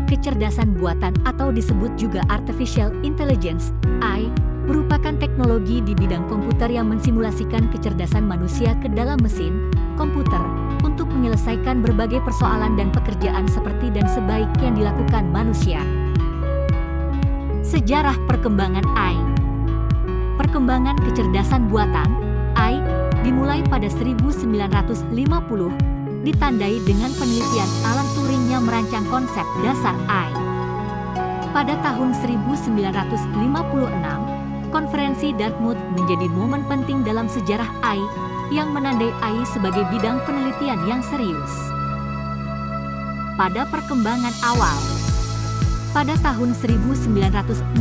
Kecerdasan buatan atau disebut juga Artificial Intelligence, AI, merupakan teknologi di bidang komputer yang mensimulasikan kecerdasan manusia ke dalam mesin, komputer, untuk menyelesaikan berbagai persoalan dan pekerjaan seperti dan sebaik yang dilakukan manusia. Sejarah perkembangan AI. Perkembangan kecerdasan buatan, AI, dimulai pada 1950, ditandai dengan penelitian Alan Turing yang merancang konsep dasar AI. Pada tahun 1956, konferensi Dartmouth menjadi momen penting dalam sejarah AI yang menandai AI sebagai bidang penelitian yang serius. Pada perkembangan awal, pada tahun 1965,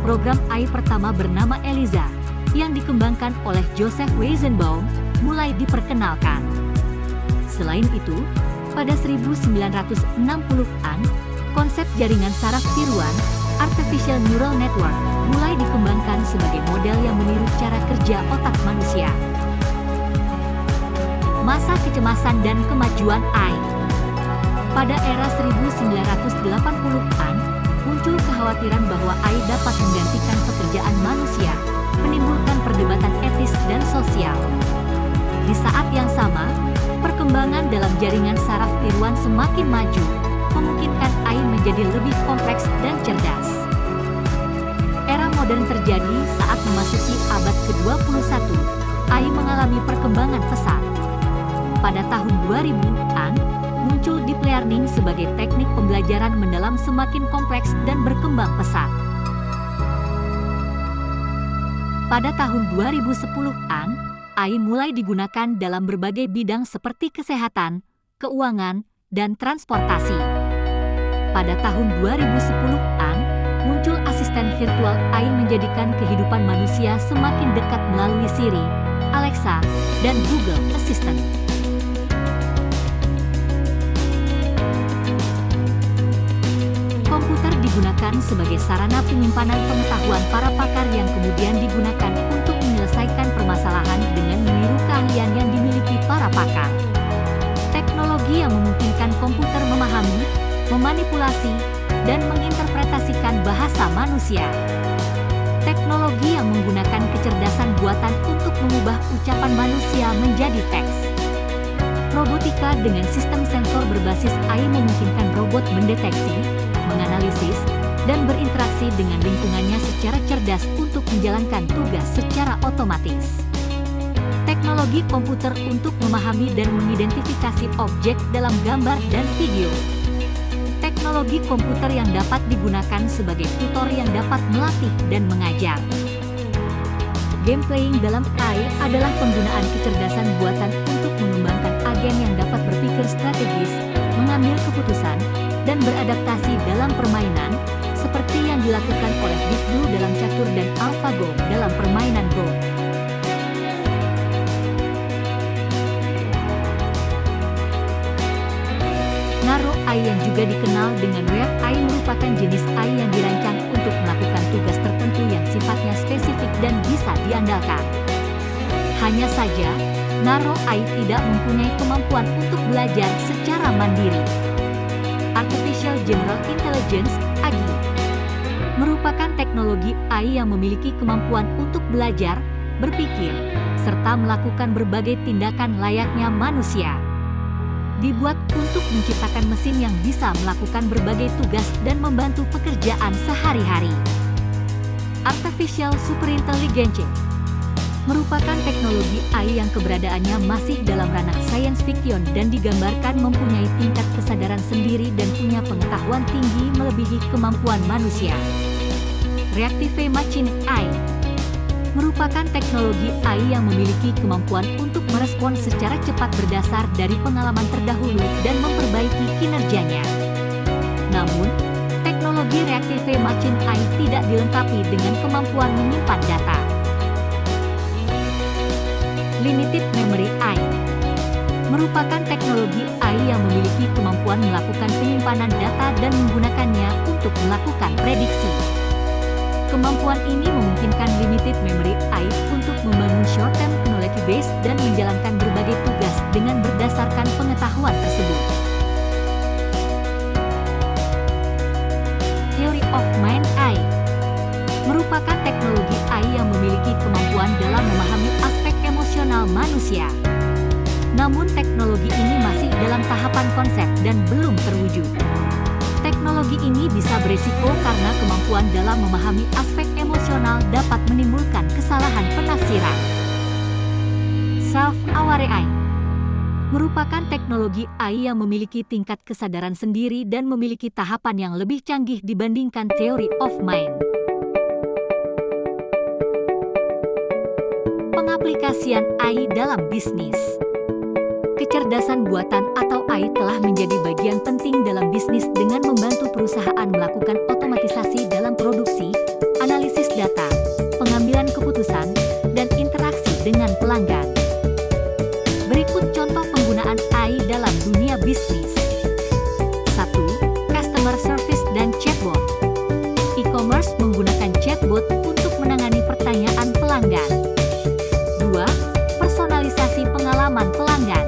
program AI pertama bernama ELIZA yang dikembangkan oleh Joseph Weizenbaum mulai diperkenalkan. Selain itu, pada 1960-an, konsep jaringan saraf tiruan, Artificial Neural Network, mulai dikembangkan sebagai model yang meniru cara kerja otak manusia. Masa kecemasan dan kemajuan AI. Pada era 1980-an, muncul kekhawatiran bahwa AI dapat menggantikan pekerjaan manusia, menimbulkan perdebatan etis dan sosial. Di saat yang sama, perkembangan dalam jaringan saraf tiruan semakin maju, memungkinkan AI menjadi lebih kompleks dan cerdas. Era modern terjadi saat memasuki abad ke-21, AI mengalami perkembangan pesat. Pada tahun 2000-an, muncul deep learning sebagai teknik pembelajaran mendalam semakin kompleks dan berkembang pesat. Pada tahun 2010-an, AI mulai digunakan dalam berbagai bidang seperti kesehatan, keuangan, dan transportasi. Pada tahun 2010-an, muncul asisten virtual AI menjadikan kehidupan manusia semakin dekat melalui Siri, Alexa, dan Google Assistant. Komputer digunakan sebagai sarana penyimpanan pengetahuan para pakar yang kemudian digunakan untuk menyelesaikan permasalahan dengan meniru keahlian yang dimiliki para pakar. Teknologi yang memungkinkan komputer memahami, memanipulasi, dan menginterpretasikan bahasa manusia. Teknologi yang menggunakan kecerdasan buatan untuk mengubah ucapan manusia menjadi teks. Robotika dengan sistem sensor berbasis AI memungkinkan robot mendeteksi, menganalisis, dan berinteraksi dengan lingkungannya secara cerdas untuk menjalankan tugas secara otomatis. Teknologi komputer untuk memahami dan mengidentifikasi objek dalam gambar dan video. Teknologi komputer yang dapat digunakan sebagai tutor yang dapat melatih dan mengajar. Game playing dalam AI adalah penggunaan kecerdasan buatan untuk mengembangkan agen yang dapat berpikir strategis, mengambil keputusan, dan beradaptasi dalam permainan, seperti yang dilakukan oleh Deep Blue dalam catur dan AlphaGo dalam permainan Go. Narrow AI yang juga dikenal dengan Weird AI merupakan jenis AI yang dirancang untuk melakukan tugas tertentu yang sifatnya spesifik dan bisa diandalkan. Hanya saja, Narrow AI tidak mempunyai kemampuan untuk belajar secara mandiri. Artificial General Intelligence, AGI, merupakan teknologi AI yang memiliki kemampuan untuk belajar, berpikir, serta melakukan berbagai tindakan layaknya manusia. Dibuat untuk menciptakan mesin yang bisa melakukan berbagai tugas dan membantu pekerjaan sehari-hari. Artificial Superintelligence merupakan teknologi AI yang keberadaannya masih dalam ranah science fiction dan digambarkan mempunyai tingkat kesadaran sendiri dan punya pengetahuan tinggi melebihi kemampuan manusia. Reactive Machine AI merupakan teknologi AI yang memiliki kemampuan untuk merespons secara cepat berdasar dari pengalaman terdahulu dan memperbaiki kinerjanya. Namun, teknologi Reactive Machine AI tidak dilengkapi dengan kemampuan menyimpan data. Limited Memory AI merupakan teknologi AI yang memiliki kemampuan melakukan penyimpanan data dan menggunakannya untuk melakukan prediksi. Kemampuan ini memungkinkan limited memory AI untuk membangun short-term knowledge base dan menjalankan berbagai tugas dengan berdasarkan pengetahuan tersebut. Theory of Mind AI merupakan teknologi AI yang memiliki kemampuan dalam memahami aspek emosional manusia. Namun teknologi ini masih dalam tahapan konsep dan belum terwujud. Teknologi ini bisa berisiko karena kemampuan dalam memahami aspek emosional dapat menimbulkan kesalahan penafsiran. Self-aware AI merupakan teknologi AI yang memiliki tingkat kesadaran sendiri dan memiliki tahapan yang lebih canggih dibandingkan theory of mind. Pengaplikasian AI dalam bisnis. Kecerdasan buatan atau AI telah menjadi bagian penting dalam bisnis dengan membantu perusahaan melakukan otomatisasi dalam produksi, analisis data, pengambilan keputusan, dan interaksi dengan pelanggan. Berikut contoh penggunaan AI dalam dunia bisnis. 1. Customer service dan chatbot. E-commerce menggunakan chatbot untuk menangani pertanyaan pelanggan. 2. Personalisasi pengalaman pelanggan.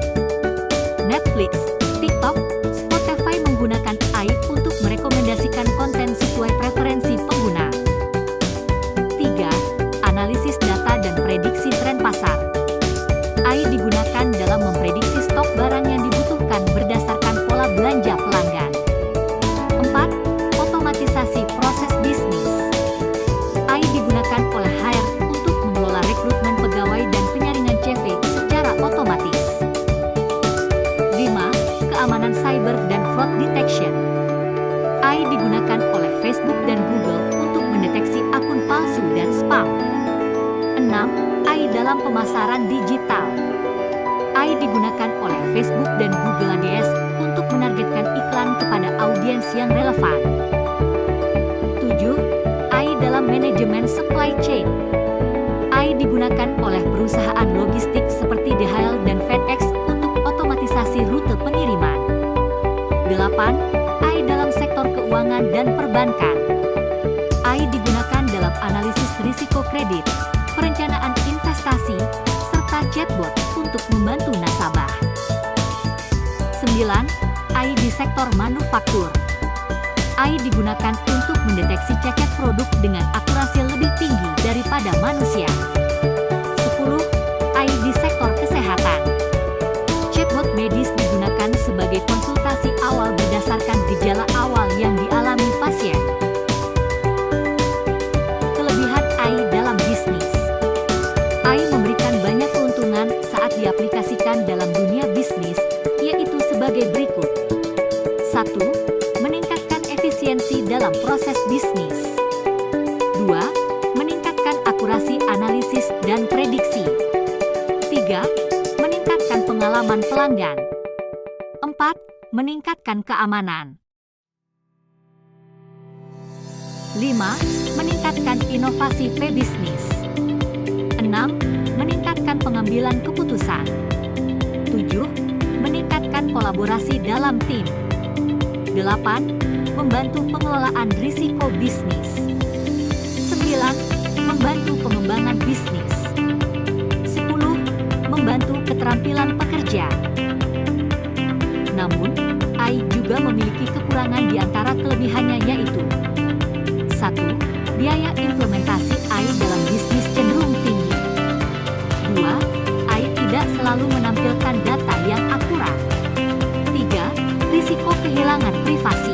Netflix, TikTok, Spotify menggunakan AI untuk merekomendasikan konten sesuai preferensi pengguna. 3. Analisis data dan prediksi tren pasar. AI digunakan dalam memprediksi stok barang yang dibutuhkan berdasarkan pola belanja pelanggan. 4. Otomatisasi proses bisnis. AI digunakan oleh HR untuk mengelola rekrutmen pegawai dan penyaringan CV secara otomatis. 5. Keamanan cyber dan fraud detection. AI digunakan oleh Facebook dan Google untuk mendeteksi akun palsu dan spam. 6. AI dalam pemasaran digital. AI digunakan oleh Facebook dan Google Ads untuk menargetkan iklan kepada audiens yang relevan. 7. AI dalam manajemen supply chain. AI digunakan oleh perusahaan logistik seperti DHL dan FedEx untuk otomatisasi rute pengiriman. 8. AI dalam sektor keuangan dan perbankan. AI digunakan dalam analisis risiko kredit, perencanaan investasi, serta chatbot untuk membantu nasabah. 9. AI di sektor manufaktur. AI digunakan untuk mendeteksi cacat produk dengan akurasi lebih tinggi daripada manusia. 10. AI di sektor kesehatan. Chatbot medis digunakan sebagai konsultasi awal berdasarkan gejala awal yang dialami pasien. Kelebihan AI dalam bisnis. AI memberikan banyak keuntungan saat diaplikasikan dalam dunia bisnis, yaitu sebagai berikut. 1. Meningkatkan efisiensi dalam proses bisnis. 2. Meningkatkan akurasi analisis dan prediksi. 3. Meningkatkan pengalaman pelanggan. 4. Meningkatkan keamanan. 5. Meningkatkan inovasi pebisnis. 6. Meningkatkan pengambilan keputusan. 7. Meningkatkan kolaborasi dalam tim. 8. Membantu pengelolaan risiko bisnis. 9. Membantu pengembangan bisnis. 10. Membantu keterampilan pekerja. Namun, AI juga memiliki kekurangan di antara kelebihannya yaitu 1. Biaya implementasi AI dalam bisnis cenderung tinggi. 2. AI tidak selalu menampilkan data yang akurat. 3. Risiko kehilangan privasi.